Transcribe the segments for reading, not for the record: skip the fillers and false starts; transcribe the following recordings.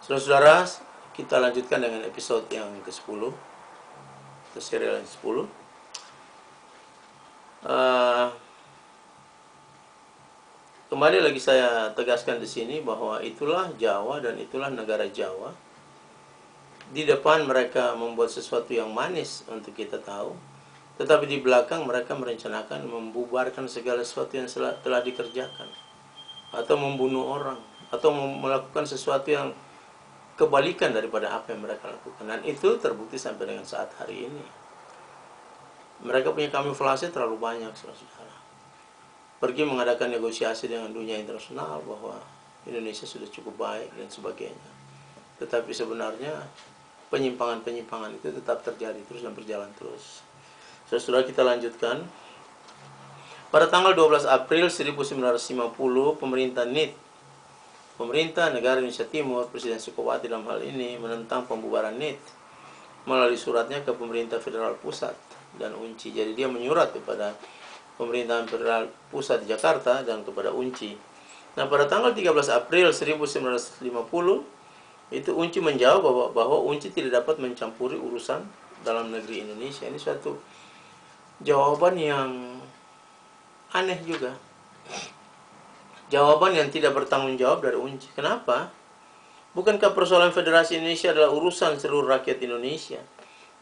Saudara-saudara, kita lanjutkan dengan episode yang ke-10 atau serial yang ke-10. Kembali lagi saya tegaskan di sini bahwa itulah Jawa dan itulah negara Jawa. Di depan mereka membuat sesuatu yang manis untuk kita tahu, tetapi di belakang mereka merencanakan membubarkan segala sesuatu yang telah dikerjakan, atau membunuh orang, atau melakukan sesuatu yang kebalikan daripada apa yang mereka lakukan. Dan itu terbukti sampai dengan saat hari ini. Mereka punya kamuflase terlalu banyak, saudara-saudara. Pergi mengadakan negosiasi dengan dunia internasional bahwa Indonesia sudah cukup baik dan sebagainya. Tetapi sebenarnya penyimpangan-penyimpangan itu tetap terjadi terus dan berjalan terus. Saudara, kita lanjutkan. Pada tanggal 12 April 1950, Pemerintah Negara Indonesia Timur, Presiden Sukowati dalam hal ini, menentang pembubaran NIT melalui suratnya ke Pemerintah Federal Pusat dan UNCI. Jadi dia menyurat kepada Pemerintahan Federal Pusat di Jakarta dan kepada UNCI. Nah, pada tanggal 13 April 1950, itu UNCI menjawab bahwa UNCI tidak dapat mencampuri urusan dalam negeri Indonesia. Ini suatu jawaban yang aneh juga. Jawaban yang tidak bertanggung jawab dari UNCI. Kenapa? Bukankah persoalan Federasi Indonesia adalah urusan seluruh rakyat Indonesia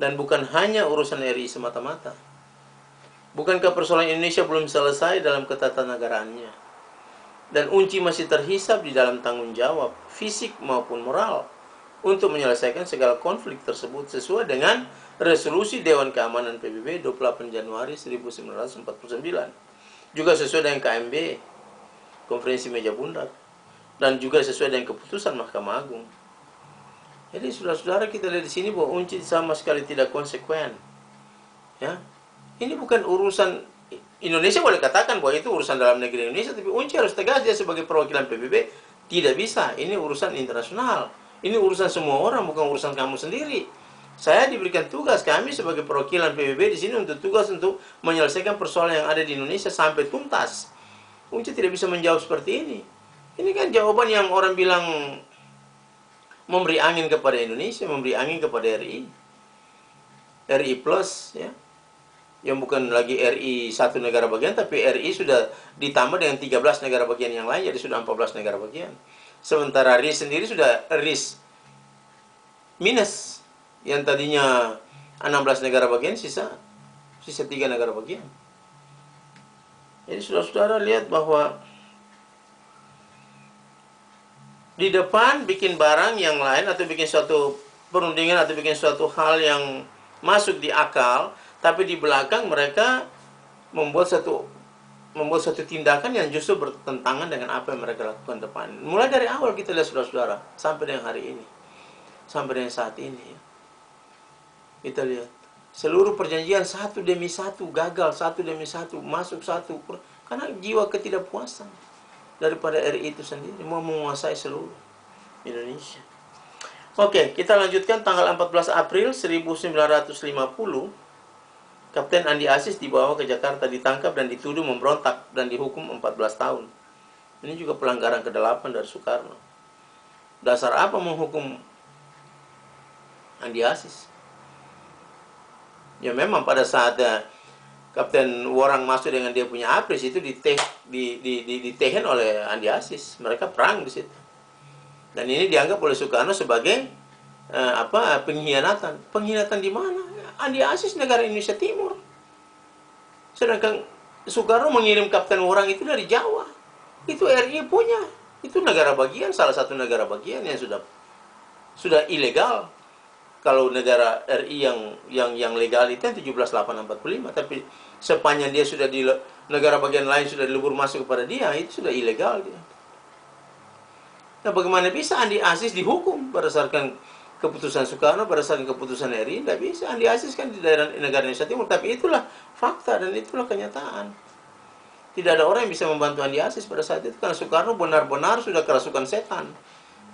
dan bukan hanya urusan RI semata-mata? Bukankah persoalan Indonesia belum selesai dalam ketatanegaraannya? Dan UNCI masih terhisap di dalam tanggung jawab fisik maupun moral untuk menyelesaikan segala konflik tersebut sesuai dengan resolusi Dewan Keamanan PBB 28 Januari 1949. Juga sesuai dengan KMB, Konferensi Meja Bundak, dan juga sesuai dengan keputusan Mahkamah Agung. Jadi saudara-saudara, kita lihat di sini bahwa UNCI sama sekali tidak konsekuen. Ya, ini bukan urusan Indonesia. Boleh katakan bahwa itu urusan dalam negeri Indonesia, tapi UNCI harus tegas, dia sebagai perwakilan PBB tidak bisa. Ini urusan internasional. Ini urusan semua orang, bukan urusan kamu sendiri. Saya diberikan tugas, kami sebagai perwakilan PBB di sini untuk tugas untuk menyelesaikan persoalan yang ada di Indonesia sampai tuntas. UNCI tidak bisa menjawab seperti ini. Ini kan jawaban yang orang bilang memberi angin kepada Indonesia, memberi angin kepada RI. RI plus, ya. Yang bukan lagi RI satu negara bagian, tapi RI sudah ditambah dengan 13 negara bagian yang lain, jadi sudah 14 negara bagian. Sementara RI sendiri sudah RIS minus, yang tadinya 16 negara bagian, sisa 3 negara bagian. Jadi saudara-saudara lihat bahwa di depan bikin barang yang lain atau bikin suatu perundingan atau bikin suatu hal yang masuk di akal, tapi di belakang mereka membuat satu tindakan yang justru bertentangan dengan apa yang mereka lakukan depan. Mulai dari awal kita lihat saudara-saudara sampai dengan hari ini, sampai dengan saat ini, ya. Kita lihat seluruh perjanjian satu demi satu gagal, satu demi satu masuk satu, karena jiwa ketidakpuasan daripada RI itu sendiri mau menguasai seluruh Indonesia. Oke, kita lanjutkan. Tanggal 14 April 1950, Kapten Andi Aziz dibawa ke Jakarta, ditangkap dan dituduh memberontak dan dihukum 14 tahun. Ini juga pelanggaran ke-8 dari Soekarno. Dasar apa menghukum Andi Aziz? Ya memang pada saat Kapten Worang masuk dengan dia punya APRIS itu ditehen oleh Andi Aziz. Mereka perang di situ. Dan ini dianggap oleh Soekarno sebagai pengkhianatan. Pengkhianatan di mana? Andi Aziz negara Indonesia Timur. Sedangkan Soekarno mengirim Kapten Worang itu dari Jawa. Itu RI punya. Itu negara bagian, salah satu negara bagian yang sudah ilegal. Kalau negara RI yang legal itu 17.845, tapi sepanjang dia sudah di negara bagian lain sudah dilebur masuk kepada dia, itu sudah ilegal dia. Nah, bagaimana bisa Andi Aziz dihukum berdasarkan keputusan Soekarno, berdasarkan keputusan RI? Tidak bisa. Andi Aziz kan di daerah negara Indonesia Timur, tapi itulah fakta dan itulah kenyataan. Tidak ada orang yang bisa membantu Andi Aziz pada saat itu, karena Soekarno benar-benar sudah kerasukan setan.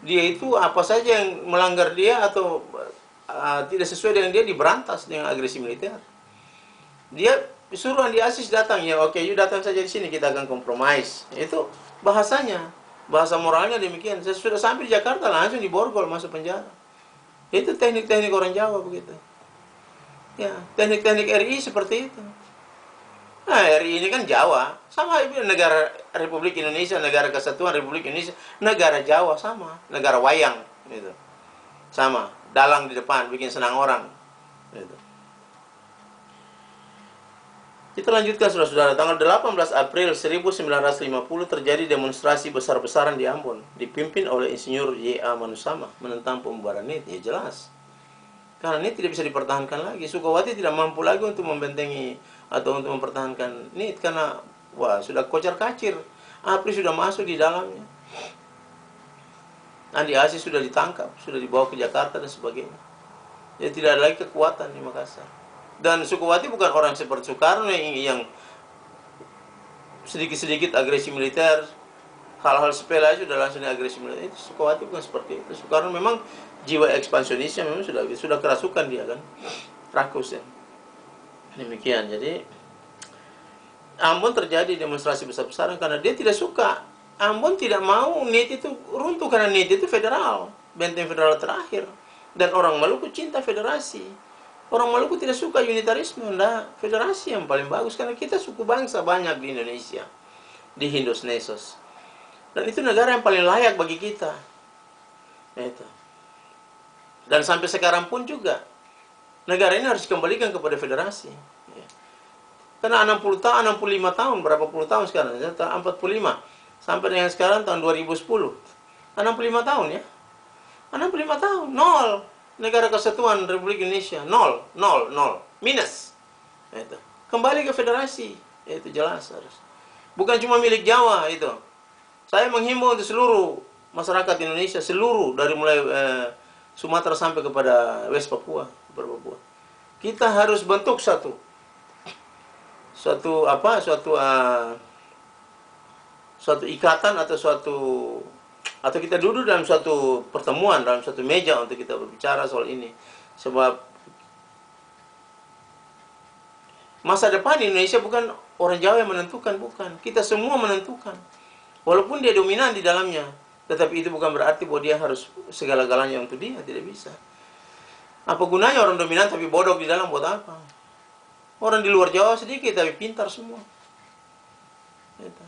Dia itu apa saja yang melanggar dia atau tidak sesuai dengan dia diberantas dengan agresi militer. Dia suruh Andi Aziz datang, ya oke, you datang saja di sini, kita akan kompromis. Itu bahasanya. Bahasa moralnya demikian. Saya sudah sampai di Jakarta langsung diborgol masuk penjara. Itu teknik-teknik orang Jawa begitu. Ya, teknik-teknik RI seperti itu. Nah, RI ini kan Jawa, sama negara Republik Indonesia, negara Kesatuan Republik Indonesia, negara Jawa sama, negara wayang gitu. Sama, dalang di depan bikin senang orang gitu. Kita lanjutkan saudara-saudara, tanggal 18 April 1950 terjadi demonstrasi besar-besaran di Ambon, dipimpin oleh Insinyur Y.A. Manusama menentang pembubaran NIT. Ya jelas, karena NIT tidak bisa dipertahankan lagi. Sukawati tidak mampu lagi untuk membentengi atau untuk mempertahankan NIT karena wah sudah kocar-kacir. APRI sudah masuk di dalamnya. Andi Aziz sudah ditangkap, sudah dibawa ke Jakarta dan sebagainya. Jadi tidak ada lagi kekuatan di Makassar. Dan Sukawati bukan orang seperti Soekarno yang sedikit-sedikit agresi militer, hal-hal sepele aja sudah langsung agresi militer. Itu Sukawati bukan seperti itu. Soekarno memang jiwa ekspansionisnya memang sudah kerasukan dia kan, rakus ya. Demikian. Jadi Ambon terjadi demonstrasi besar-besaran karena dia tidak suka. Ambon tidak mau NIT itu runtuh karena NIT itu federal, benteng federal terakhir. Dan orang Maluku cinta federasi. Orang Maluku tidak suka unitarisme, nah federasi yang paling bagus karena kita suku bangsa banyak di Indonesia, di Hindosnesos. Dan itu negara yang paling layak bagi kita. Itu. Dan sampai sekarang pun juga negara ini harus dikembalikan kepada federasi. Ya. Karena 60 tahun, 65 tahun, berapa puluh tahun sekarang? 45. Sampai dengan sekarang tahun 2010. 65 tahun ya. 65 tahun, nol. Negara Kesatuan Republik Indonesia, nol, nol, nol, minus. Itu. Kembali ke federasi, itu jelas harus. Bukan cuma milik Jawa itu. Saya menghimbau untuk seluruh masyarakat Indonesia, seluruh dari mulai Sumatera sampai kepada West Papua, Papua. Kita harus bentuk suatu ikatan atau kita duduk dalam suatu pertemuan, dalam suatu meja untuk kita berbicara soal ini. Sebab masa depan Indonesia bukan orang Jawa yang menentukan, bukan. Kita semua menentukan. Walaupun dia dominan di dalamnya, tetapi itu bukan berarti bahwa dia harus segala-galanya untuk dia, tidak bisa. Apa gunanya orang dominan tapi bodoh di dalam, buat apa? Orang di luar Jawa sedikit tapi pintar semua. Gitu.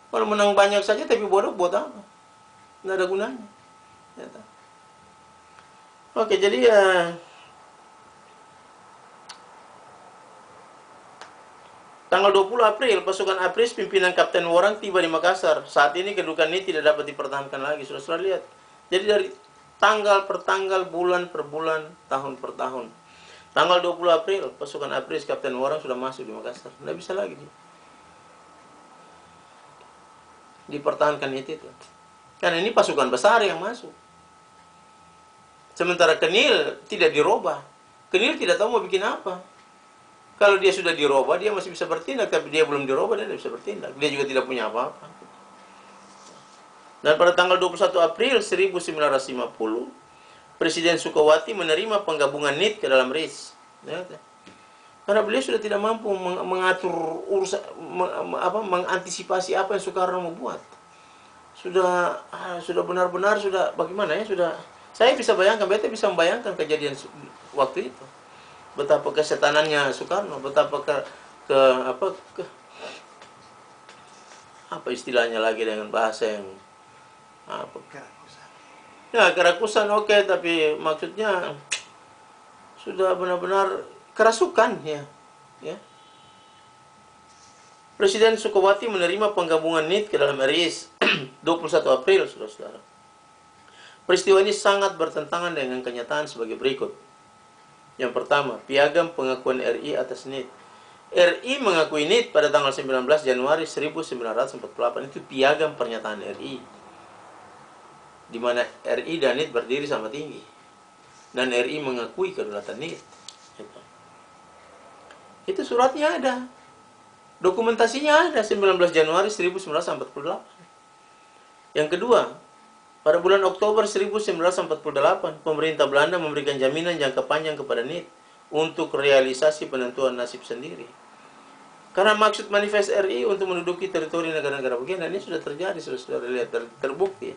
Kalau menang banyak saja tapi bodoh, buat apa? Tidak ada gunanya. Gitu. Oke, jadi tanggal 20 April, pasukan APRIS pimpinan Kapten Worang tiba di Makassar. Saat ini kedudukan ini tidak dapat dipertahankan lagi. Sudah lihat. Jadi dari tanggal per tanggal, bulan per bulan, tahun per tahun. Tanggal 20 April, pasukan APRIS Kapten Worang sudah masuk di Makassar. Tidak bisa lagi dipertahankan itu. Karena ini pasukan besar yang masuk. Sementara Kenil tidak dirubah. Kenil tidak tahu mau bikin apa. Kalau dia sudah dirubah, dia masih bisa bertindak. Tapi dia belum dirubah, dia tidak bisa bertindak. Dia juga tidak punya apa-apa. Dan pada tanggal 21 April 1950, Presiden Sukawati menerima penggabungan NIT ke dalam RIS. Karena beliau sudah tidak mampu mengatur urusan, mengantisipasi apa yang Soekarno mau buat. Sudah benar-benar sudah bagaimana ya, sudah saya bisa bayangkan, beta bisa membayangkan kejadian waktu itu. Betapa kesetanannya Soekarno, betapa apa istilahnya lagi dengan bahasa yang kerakusan. Ya, kerakusan oke, tapi maksudnya sudah benar-benar kerasukan ya. Presiden Sukawati menerima penggabungan NIT ke dalam RIS 21 April, saudara-saudara. Peristiwa ini sangat bertentangan dengan kenyataan sebagai berikut. Yang pertama, piagam pengakuan RI atas NIT. RI mengakui NIT pada tanggal 19 Januari 1948. Itu piagam pernyataan RI, di mana RI dan NIT berdiri sama tinggi. Dan RI mengakui kedaulatan NIT. Itu suratnya ada. Dokumentasinya ada, 19 Januari 1948. Yang kedua, pada bulan Oktober 1948, pemerintah Belanda memberikan jaminan jangka panjang kepada NIT untuk realisasi penentuan nasib sendiri. Karena maksud manifest RI untuk menduduki teritori negara-negara bagian, dan ini sudah terjadi, sudah lihat terbukti.